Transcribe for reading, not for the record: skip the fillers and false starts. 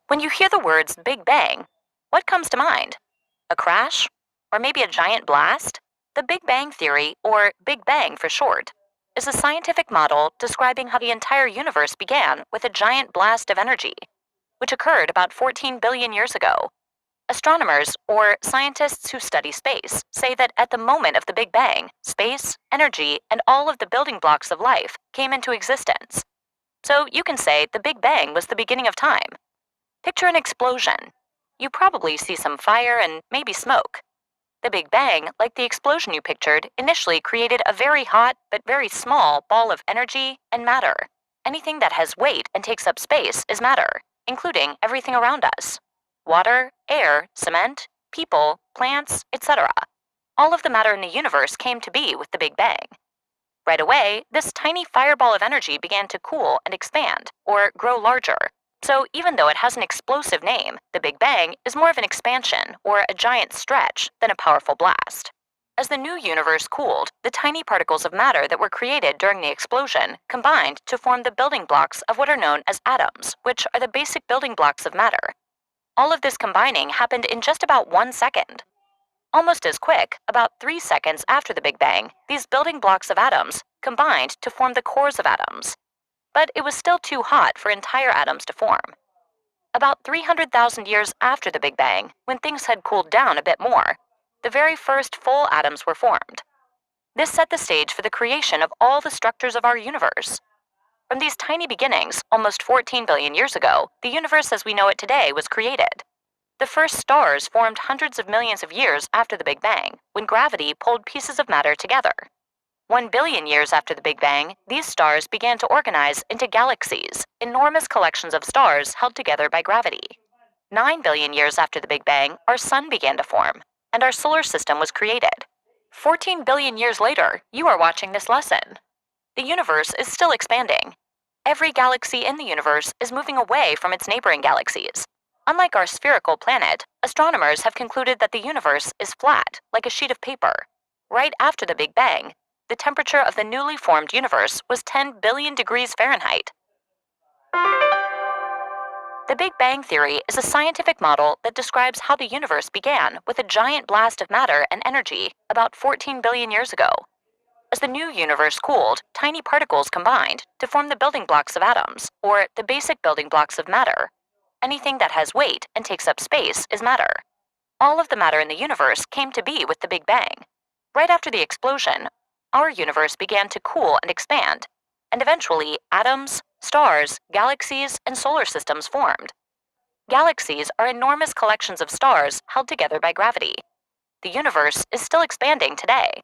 When you hear the words Big Bang, what comes to mind? A crash? Or maybe a giant blast? The Big Bang Theory, or Big Bang for short, is a scientific model describing how the entire universe began with a giant blast of energy, which occurred about 14 billion years ago. Astronomers, or scientists who study space, say that at the moment of the Big Bang, space, energy, and all of the building blocks of life came into existence. So you can say the Big Bang was the beginning of time. Picture an explosion. You probably see some fire and maybe smoke. The Big Bang, like the explosion you pictured, initially created a very hot but very small ball of energy and matter. Anything that has weight and takes up space is matter, including everything around us: water, air, cement, people, plants, etc. All of the matter in the universe came to be with the Big Bang. Right away, this tiny fireball of energy began to cool and expand, or grow larger. So even though it has an explosive name, the Big Bang is more of an expansion or a giant stretch than a powerful blast. As the new universe cooled, the tiny particles of matter that were created during the explosion combined to form the building blocks of what are known as atoms, which are the basic building blocks of matter. All of this combining happened in just about 1 second. Almost as quick, about 3 seconds after the Big Bang, these building blocks of atoms combined to form the cores of atoms. But it was still too hot for entire atoms to form. About 300,000 years after the Big Bang, when things had cooled down a bit more, the very first full atoms were formed. This set the stage for the creation of all the structures of our universe. From these tiny beginnings, almost 14 billion years ago, the universe as we know it today was created. The first stars formed hundreds of millions of years after the Big Bang, when gravity pulled pieces of matter together. 1 billion years after the Big Bang, these stars began to organize into galaxies, enormous collections of stars held together by gravity. 9 billion years after the Big Bang, our sun began to form, and our solar system was created. 14 billion years later, you are watching this lesson. The universe is still expanding. Every galaxy in the universe is moving away from its neighboring galaxies. Unlike our spherical planet, astronomers have concluded that the universe is flat, like a sheet of paper. Right after the Big Bang, the temperature of the newly formed universe was 10 billion degrees Fahrenheit. The Big Bang Theory is a scientific model that describes how the universe began with a giant blast of matter and energy about 14 billion years ago. As the new universe cooled, tiny particles combined to form the building blocks of atoms, or the basic building blocks of matter. Anything that has weight and takes up space is matter. All of the matter in the universe came to be with the Big Bang. Right after the explosion, our universe began to cool and expand, and eventually atoms, stars, galaxies, and solar systems formed. Galaxies are enormous collections of stars held together by gravity. The universe is still expanding today.